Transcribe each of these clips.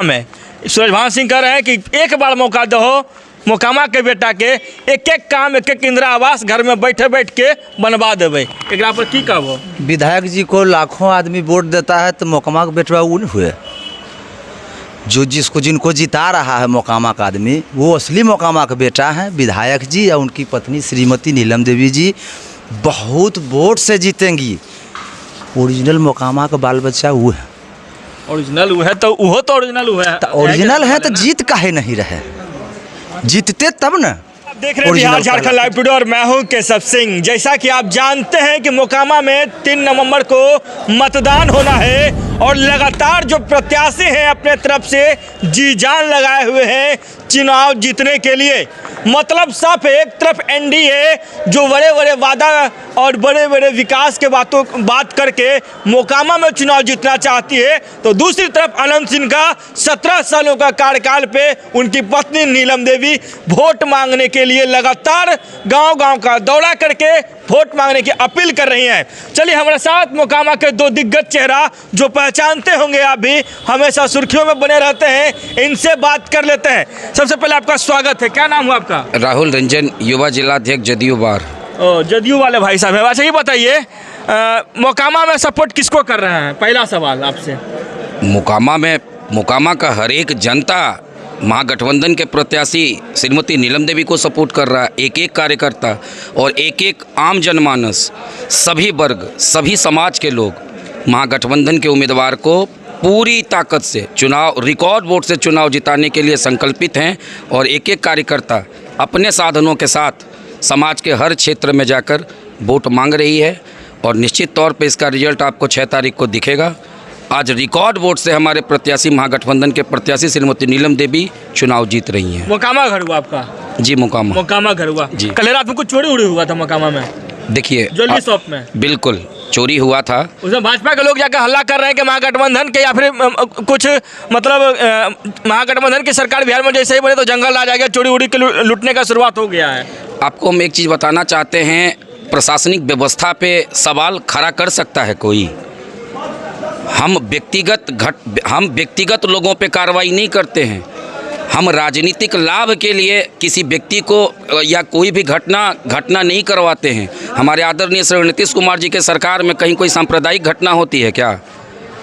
में सूरजभान सिंह कह रहे हैं कि एक बार मौका दो मोकामा के बेटा के एक एक काम एक एक इंदिरा आवास घर में बैठे बैठ के बनवा देवे। एकरा पर की कहबो? विधायक जी को लाखों आदमी वोट देता है तो मोकामा का बेटा वो नहीं हुए। जो जिनको जिता रहा है मोकामा का आदमी वो असली मोकामा का बेटा है। विधायक जी या उनकी पत्नी श्रीमती नीलम देवी जी बहुत वोट से जीतेंगी। ओरिजिनल मोकामा का बाल बच्चा वो है। ओरिजिनल वो है तो वो तो ओरिजिनल वो है। ओरिजिनल है तो जीत काहे नहीं रहे? जीतते तब न। आप देख रहे हैं बिहार झारखंड लाइव टुडे और मैं हूं केशव सिंह। जैसा कि आप जानते हैं कि मोकामा में 3 नवंबर को मतदान होना है और लगातार जो प्रत्याशी हैं अपने तरफ से जी जान लगाए हुए हैं चुनाव जीतने के लिए। मतलब साफ है, एक तरफ एनडीए जो बड़े बड़े वादा और बड़े बड़े विकास के बात करके मोकामा में चुनाव जीतना चाहती है, तो दूसरी तरफ अनंत सिंह का 17 सालों का कार्यकाल पे उनकी पत्नी नीलम देवी वोट मांगने के लिए लगातार गांव-गांव का दौरा करके वोट मांगने की अपील कर रही हैं। चलिए हमारे साथ मोकामा के 2 दिग्गज चेहरा जो पहचानते होंगे, आप भी हमेशा सुर्खियों में बने रहते हैं, इनसे बात कर लेते हैं। सबसे पहले आपका स्वागत है। क्या नाम हुआ आपका? राहुल रंजन, युवा जिलाध्यक्ष जदयू बार। जदयू वाले भाई साहब है। अच्छा ये बताइए, मोकामा में सपोर्ट किसको कर रहे हैं? पहला सवाल आपसे। मोकामा का हर एक जनता महागठबंधन के प्रत्याशी श्रीमती नीलम देवी को सपोर्ट कर रहा है। एक एक कार्यकर्ता और एक एक आम जनमानस, सभी वर्ग, सभी समाज के लोग महागठबंधन के उम्मीदवार को पूरी ताकत से रिकॉर्ड वोट से चुनाव जिताने के लिए संकल्पित हैं। और एक एक कार्यकर्ता अपने साधनों के साथ समाज के हर क्षेत्र में जाकर वोट मांग रही है और निश्चित तौर पे इसका रिजल्ट आपको 6 तारीख को दिखेगा। आज रिकॉर्ड वोट से हमारे प्रत्याशी महागठबंधन के प्रत्याशी श्रीमती नीलम देवी चुनाव जीत रही हैं। मोकामा घर हुआ आपका? जी मोकामा घर हुआ जी। कल रात में कुछ चोरी उड़ी हुआ था मोकामा में? देखिए ज्वेलरी शॉप में बिल्कुल चोरी हुआ था। उसमें भाजपा के लोग जाकर हल्ला कर रहे हैं कि महागठबंधन के या फिर कुछ मतलब महागठबंधन की सरकार बिहार में जैसे ही बने तो जंगल आ जाएगा, चोरी उड़ी के लूटने का शुरुआत हो गया है। आपको हम एक चीज़ बताना चाहते हैं, प्रशासनिक व्यवस्था पे सवाल खड़ा कर सकता है कोई। हम व्यक्तिगत लोगों पे कार्रवाई नहीं करते हैं। हम राजनीतिक लाभ के लिए किसी व्यक्ति को या कोई भी घटना नहीं करवाते हैं। हमारे आदरणीय श्री नीतीश कुमार जी के सरकार में कहीं कोई सांप्रदायिक घटना होती है क्या?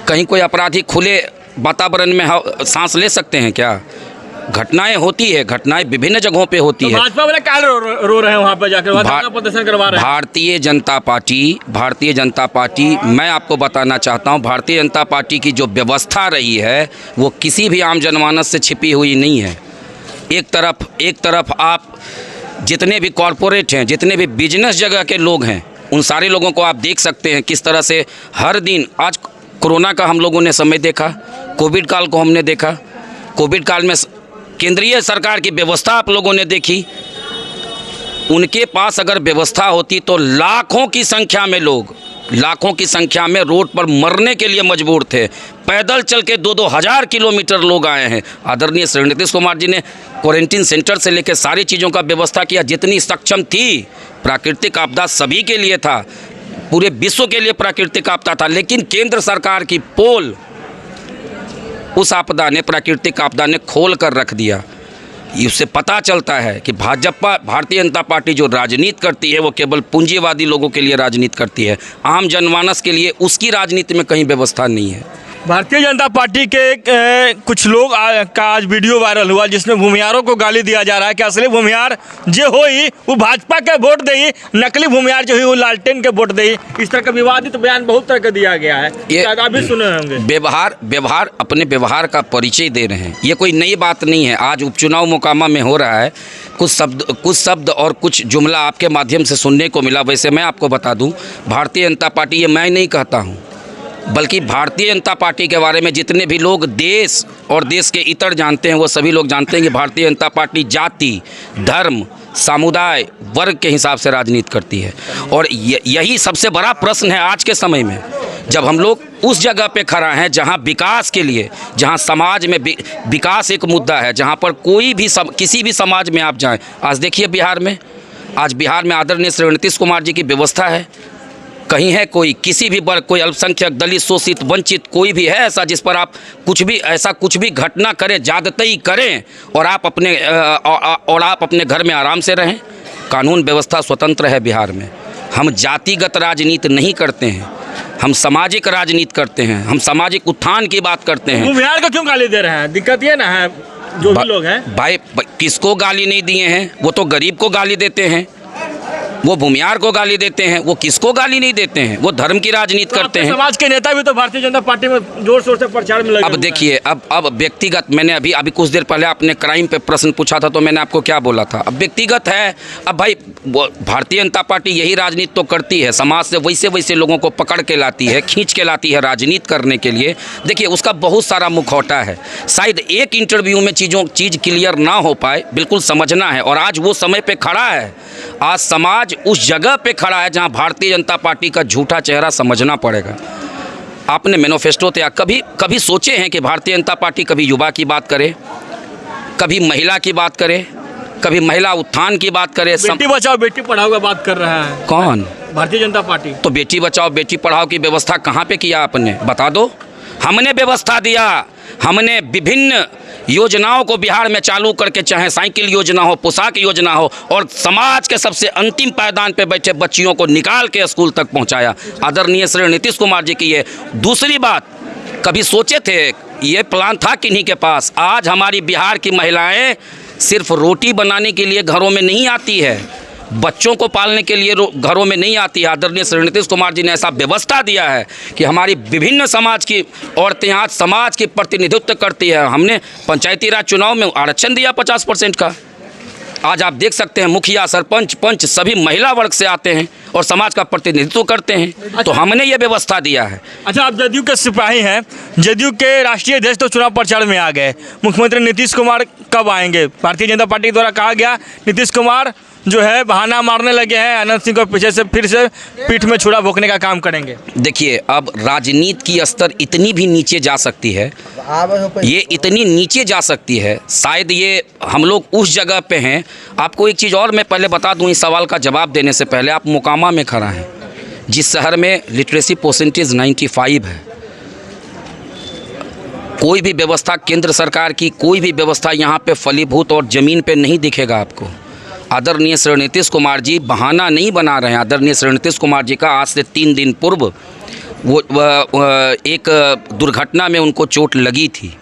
कहीं कोई अपराधी खुले वातावरण में सांस ले सकते हैं क्या? घटनाएं होती है, घटनाएं विभिन्न जगहों पे होती है। भाजपा वाले क्या रो रहे हैं वहाँ पे जाकर, प्रदर्शन करवा रहे हैं? भारतीय जनता पार्टी मैं आपको बताना चाहता हूँ, भारतीय जनता पार्टी की जो व्यवस्था रही है वो किसी भी आम जनमानस से छिपी हुई नहीं है। एक तरफ आप जितने भी कॉरपोरेट हैं, जितने भी बिजनेस जगह के लोग हैं, उन सारे लोगों को आप देख सकते हैं किस तरह से हर दिन। आज कोरोना का हम लोगों ने समय देखा, कोविड काल को हमने देखा। कोविड काल में केंद्रीय सरकार की व्यवस्था आप लोगों ने देखी। उनके पास अगर व्यवस्था होती तो लाखों की संख्या में रोड पर मरने के लिए मजबूर थे। पैदल चल के 2-2 हज़ार किलोमीटर लोग आए हैं। आदरणीय श्री नीतीश कुमार जी ने क्वारंटीन सेंटर से लेकर सारी चीज़ों का व्यवस्था किया जितनी सक्षम थी। प्राकृतिक आपदा सभी के लिए था, पूरे विश्व के लिए प्राकृतिक आपदा था, लेकिन केंद्र सरकार की पोल उस प्राकृतिक आपदा ने खोल कर रख दिया। इससे पता चलता है कि भारतीय जनता पार्टी जो राजनीति करती है वो केवल पूंजीवादी लोगों के लिए राजनीति करती है। आम जनमानस के लिए उसकी राजनीति में कहीं व्यवस्था नहीं है। भारतीय जनता पार्टी के कुछ लोग का आज वीडियो वायरल हुआ जिसमें भूमिहारों को गाली दिया जा रहा है कि असली भूमिहार जो होई वो भाजपा के वोट दे, नकली भूमिहार जो हुई वो लालटेन के वोट दे। इस तरह का विवादित बयान बहुत तरह का दिया गया है, शायद आप भी सुने होंगे। व्यवहार अपने व्यवहार का परिचय दे रहे हैं, ये कोई नई बात नहीं है। आज उपचुनाव मोकामा में हो रहा है, कुछ शब्द और कुछ जुमला आपके माध्यम से सुनने को मिला। वैसे मैं आपको बता दूं, भारतीय जनता पार्टी, ये मैं नहीं कहता हूँ, बल्कि भारतीय जनता पार्टी के बारे में जितने भी लोग देश और देश के इतर जानते हैं वो सभी लोग जानते हैं कि भारतीय जनता पार्टी जाति, धर्म, समुदाय, वर्ग के हिसाब से राजनीति करती है। और यही सबसे बड़ा प्रश्न है आज के समय में, जब हम लोग उस जगह पे खड़ा हैं जहां विकास के लिए, जहां समाज में विकास एक मुद्दा है, जहां पर किसी भी समाज में आप जाएं। आज देखिए बिहार में आदरणीय श्री नीतीश कुमार जी की व्यवस्था है। कहीं है कोई, किसी भी वर्ग, कोई अल्पसंख्यक, दलित, शोषित, वंचित, कोई भी है ऐसा जिस पर आप कुछ भी घटना करें, ज्यादती करें और आप अपने घर में आराम से रहें? कानून व्यवस्था स्वतंत्र है बिहार में। हम जातिगत राजनीति नहीं करते हैं, हम सामाजिक राजनीति करते हैं, हम सामाजिक उत्थान की बात करते हैं। वो बिहार को क्यों गाली दे रहे हैं? दिक्कत ये ना है, जो भी लोग हैं भाई किसको गाली नहीं दिए हैं? वो तो गरीब को गाली देते हैं, वो भूमियार को गाली देते हैं, वो किसको गाली नहीं देते हैं? वो धर्म की राजनीति तो करते हैं। समाज के नेता भी तो भारतीय जनता पार्टी में जोर शोर से प्रचार में लगे अब देखिए, अब व्यक्तिगत, मैंने अभी कुछ देर पहले आपने क्राइम पे प्रश्न पूछा था तो मैंने आपको क्या बोला था? अब व्यक्तिगत है। अब भाई भारतीय जनता पार्टी यही राजनीति तो करती है, समाज से वैसे लोगों को पकड़ के लाती है, खींच के लाती है राजनीति करने के लिए। देखिए उसका बहुत सारा मुखौटा है, शायद एक इंटरव्यू में चीज़ क्लियर ना हो पाए, बिल्कुल समझना है। और आज वो समय पे खड़ा है, आज समाज उस जगह पे खड़ा है जहां भारतीय जनता पार्टी का झूठा चेहरा समझना पड़ेगा। आपने मैनिफेस्टो तैयार कभी सोचे हैं कि भारतीय जनता पार्टी कभी युवा की बात करे, कभी महिला की बात करे, कभी महिला उत्थान की बात करे? बेटी बचाओ बेटी पढ़ाओ का बात कर रहा है कौन? भारतीय जनता पार्टी। तो बेटी बचाओ बेटी पढ़ाओ की व्यवस्था कहाँ पे किया आपने? बता दो। हमने व्यवस्था दिया, हमने विभिन्न योजनाओं को बिहार में चालू करके, चाहे साइकिल योजना हो, पोशाक योजना हो, और समाज के सबसे अंतिम पायदान पे बैठे बच्चियों को निकाल के स्कूल तक पहुंचाया। आदरणीय श्री नीतीश कुमार जी की ये दूसरी बात। कभी सोचे थे? ये प्लान था किन्हीं के पास। आज हमारी बिहार की महिलाएं सिर्फ रोटी बनाने के लिए घरों में नहीं आती है, बच्चों को पालने के लिए घरों में नहीं आती है। आदरणीय श्री नीतीश कुमार जी ने ऐसा व्यवस्था दिया है कि हमारी विभिन्न समाज की औरतें आज समाज की प्रतिनिधित्व करती है। हमने पंचायती राज चुनाव में आरक्षण दिया 50% का। आज आप देख सकते हैं मुखिया, सरपंच, पंच सभी महिला वर्ग से आते हैं और समाज का प्रतिनिधित्व करते हैं। तो हमने ये व्यवस्था दिया है। अच्छा, आप जदयू के सिपाही हैं, जदयू के राष्ट्रीय अध्यक्ष तो चुनाव प्रचार में आ गए। मुख्यमंत्री नीतीश कुमार कब आएंगे? भारतीय जनता पार्टी द्वारा कहा गया नीतीश कुमार जो है बहाना मारने लगे हैं, अनंत सिंह को पीछे से फिर से पीठ में छुरा भोंकने का काम करेंगे। देखिए, अब राजनीति की स्तर इतनी भी नीचे जा सकती है, ये इतनी नीचे जा सकती है, शायद ये हम लोग उस जगह पे हैं। आपको एक चीज़ और मैं पहले बता दूं, इस सवाल का जवाब देने से पहले। आप मोकामा में खड़ा हैं, जिस शहर में लिटरेसी परसेंटेज 95 है। कोई भी व्यवस्था केंद्र सरकार की, कोई भी व्यवस्था यहाँ पे फलीभूत और ज़मीन पे नहीं दिखेगा आपको। आदरणीय श्री नीतीश कुमार जी बहाना नहीं बना रहे हैं। आदरणीय श्री नीतीश कुमार जी का आज से 3 दिन पूर्व वो एक दुर्घटना में उनको चोट लगी थी।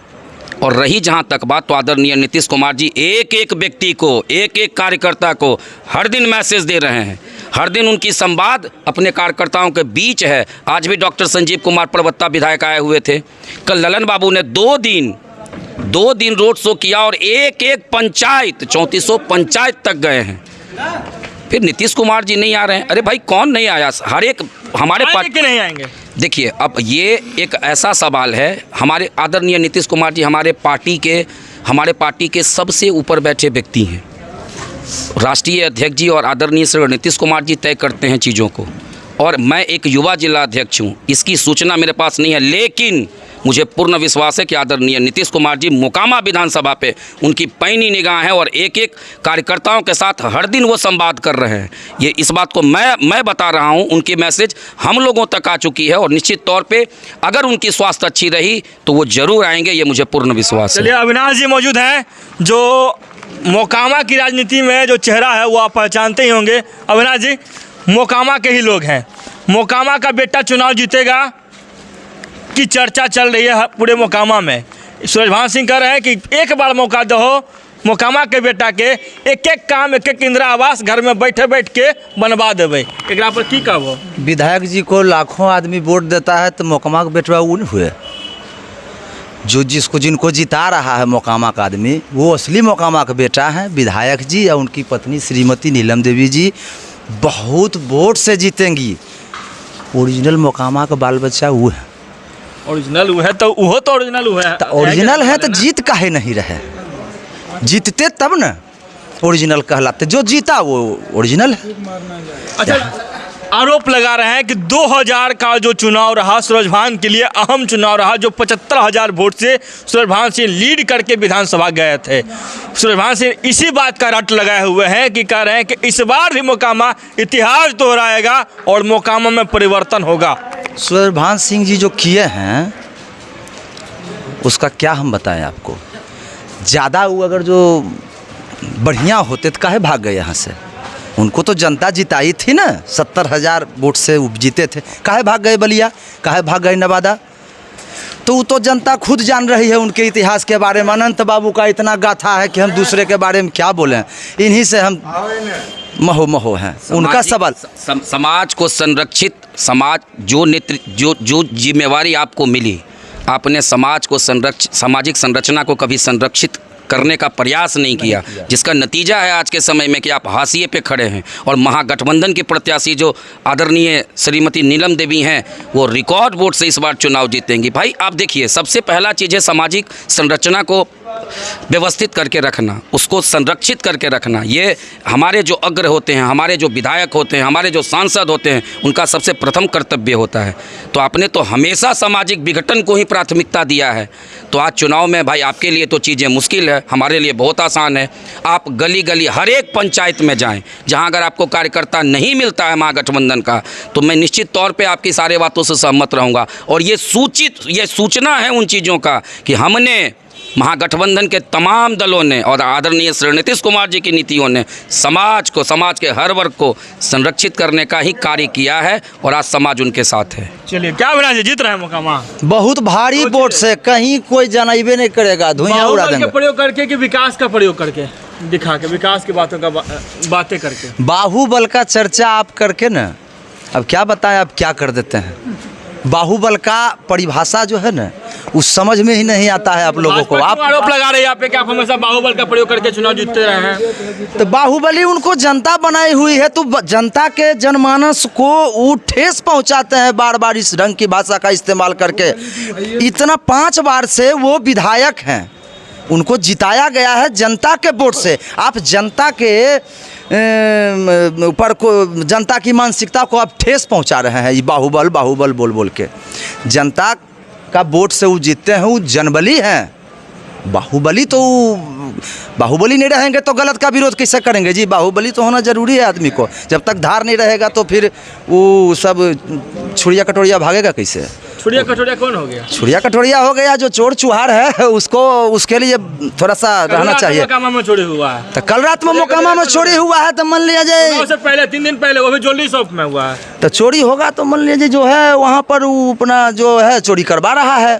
और रही जहाँ तक बात, तो आदरणीय नीतीश कुमार जी एक एक व्यक्ति को, एक एक कार्यकर्ता को हर दिन मैसेज दे रहे हैं। हर दिन उनकी संवाद अपने कार्यकर्ताओं के बीच है। आज भी डॉक्टर संजीव कुमार परबत्ता विधायक आए हुए थे। कल ललन बाबू ने 2 दिन रोड शो किया और एक पंचायत, 3400 पंचायत तक गए हैं। फिर नीतीश कुमार जी नहीं आ रहे हैं। अरे भाई, कौन नहीं आया? हर एक हमारे पार्टी नहीं आएंगे। देखिए, अब ये एक ऐसा सवाल है। हमारे आदरणीय नीतीश कुमार जी हमारे पार्टी के सबसे ऊपर बैठे व्यक्ति हैं। राष्ट्रीय अध्यक्ष जी और आदरणीय श्री नीतीश कुमार जी तय करते हैं चीज़ों को। और मैं एक युवा जिला अध्यक्ष हूँ, इसकी सूचना मेरे पास नहीं है, लेकिन मुझे पूर्ण विश्वास है कि आदरणीय नीतीश कुमार जी मोकामा विधानसभा पे उनकी पैनी निगाह है और एक एक कार्यकर्ताओं के साथ हर दिन वो संवाद कर रहे हैं। ये इस बात को मैं बता रहा हूँ, उनकी मैसेज हम लोगों तक आ चुकी है और निश्चित तौर पे अगर उनकी स्वास्थ्य अच्छी रही तो वो जरूर आएंगे, ये मुझे पूर्ण विश्वास है। चलिए, अविनाश जी मौजूद हैं, जो मोकामा की राजनीति में जो चेहरा है वो आप पहचानते ही होंगे। अविनाश जी, मोकामा के ही लोग हैं, मोकामा का बेटा चुनाव जीतेगा की चर्चा चल रही है पूरे मोकामा में। सूरजभान सिंह कह रहे हैं कि एक बार मौका दो, मोकामा के बेटा के एक एक काम, एक एक इंदिरा आवास घर में बैठ के बनवा देवे। एकरा पर की कहबो? विधायक जी को लाखों आदमी वोट देता है तो मोकामा के बेटवा वो नहीं हुए। जो जिनको जिता रहा है मोकामा का आदमी, वो असली मोकामा का बेटा है। विधायक जी या उनकी पत्नी श्रीमती नीलम देवी जी बहुत वोट से जीतेंगी। ओरिजिनल मोकामा का बाल बच्चा वो है। ओरिजिनल वो है तो वो तो ओरिजिनल वो है। तो ओरिजिनल है तो जीत काहे नहीं रहे? जीतते तब न ओरिजिनल कहलाते। जो जीता वो ओरिजिनल है। अच्छा, आरोप लगा रहे हैं कि 2000 का जो चुनाव रहा सूरजभान के लिए अहम चुनाव रहा, जो 75,000 वोट से सूरजभान सिंह लीड करके विधानसभा गए थे। सूरजभान सिंह इसी बात का रट लगाए हुए हैं कि कह रहे हैं कि इस बार भी मोकामा इतिहास दोहराएगा और मोकामा में परिवर्तन होगा। सूरजभान सिंह जी जो किए हैं उसका क्या हम बताएं आपको। ज़्यादा वो अगर जो बढ़िया होते तो काहे भाग गए यहाँ से। उनको तो जनता जिताई थी ना, 70,000 वोट से जीते थे। काहे भाग गए बलिया, काहे भाग गए नवादा। तो वो तो जनता खुद जान रही है उनके इतिहास के बारे में। अनंत बाबू का इतना गाथा है कि हम दूसरे के बारे में क्या बोलें। इन्हीं से हम महो हैं। उनका सवाल समाज को संरक्षित, समाज जो जिम्मेवारी आपको मिली, आपने समाज को सामाजिक संरचना को कभी संरक्षित करने का प्रयास नहीं किया, जिसका नतीजा है आज के समय में कि आप हाशिए पे खड़े हैं। और महागठबंधन की प्रत्याशी जो आदरणीय श्रीमती नीलम देवी हैं, वो रिकॉर्ड वोट से इस बार चुनाव जीतेंगी। भाई आप देखिए, सबसे पहला चीज़ है सामाजिक संरचना को व्यवस्थित करके रखना, उसको संरक्षित करके रखना। ये हमारे जो अग्र होते हैं, हमारे जो विधायक होते हैं, हमारे जो सांसद होते हैं, उनका सबसे प्रथम कर्तव्य होता है। तो आपने तो हमेशा सामाजिक विघटन को ही प्राथमिकता दिया है। तो आज चुनाव में भाई आपके लिए तो चीज़ें मुश्किल है, हमारे लिए बहुत आसान है। आप गली गली हर एक पंचायत में जाएं, जहां अगर आपको कार्यकर्ता नहीं मिलता है महागठबंधन का, तो मैं निश्चित तौर पे आपकी सारे बातों से सहमत रहूँगा। और ये सूचना है उन चीज़ों का कि हमने महागठबंधन के तमाम दलों ने और आदरणीय श्री नीतीश कुमार जी की नीतियों ने समाज के हर वर्ग को संरक्षित करने का ही कार्य किया है और आज समाज उनके साथ है। चलिए, क्या बना जीत रहे हैं मोकामा बहुत भारी वोट से, कहीं कोई जनाइबे नहीं करेगा, धुइयां उड़ा देंगे। प्रयोग करके कि विकास का प्रयोग करके दिखा के, विकास की बातों का बातें करके, बाहुबल का चर्चा आप करके ना, अब क्या बताएं आप क्या कर देते हैं। बाहुबल का परिभाषा जो है ना, उस समझ में ही नहीं आता है आप लोगों को। आप आरोप लगा रहे हैं यहाँ पे कि आप हमेशा बाहुबल का प्रयोग करके चुनाव जीतते रहे हैं। तो बाहुबली उनको जनता बनाई हुई है, तो जनता के जनमानस को वो ठेस पहुंचाते हैं बार बार इस ढंग की भाषा का इस्तेमाल करके। इतना 5 बार से वो विधायक हैं, उनको जिताया गया है जनता के वोट से। आप जनता के ऊपर को, जनता की मानसिकता को आप ठेस पहुंचा रहे हैं। ये बाहुबल बाहुबल बोल बोल के जनता का वोट से वो जीतते हैं, वो जनबली हैं। बाहुबली नहीं रहेंगे तो गलत का विरोध कैसे करेंगे जी। बाहुबली तो होना जरूरी है आदमी को। जब तक धार नहीं रहेगा तो फिर वो सब छुड़िया कटोरिया भागेगा कैसे। छुड़िया कटोरिया कौन हो गया? छुड़िया कटोरिया हो गया जो चोर चुहार है, उसके लिए थोड़ा सा रहना चाहिए। मोकामा में चोरी हुआ है, तो कल रात में मोकामा में चोरी हुआ है, तो मान लिया जाए उससे पहले 3 दिन पहले वो भी ज्वेलरी शॉप में हुआ है। तो चोरी होगा तो मान लीजिए जो है वहाँ पर वो अपना जो है चोरी करवा रहा है।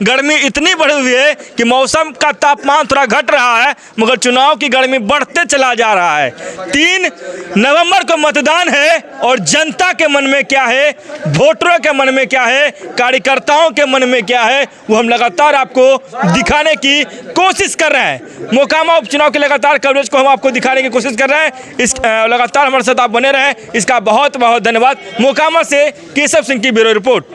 गर्मी इतनी बढ़ी हुई है कि मौसम का तापमान थोड़ा घट रहा है, मगर चुनाव की गर्मी बढ़ते चला जा रहा है। 3 नवंबर को मतदान है और जनता के मन में क्या है, वोटरों के मन में क्या है, कार्यकर्ताओं के मन में क्या है, वो हम लगातार आपको दिखाने की कोशिश कर रहे हैं। मोकामा उपचुनाव के लगातार कवरेज को हम आपको दिखाने की कोशिश कर रहे हैं। इस लगातार हमारे साथ आप बने रहें, इसका बहुत बहुत धन्यवाद। मोकामा से केशव सिंह की ब्यूरो रिपोर्ट।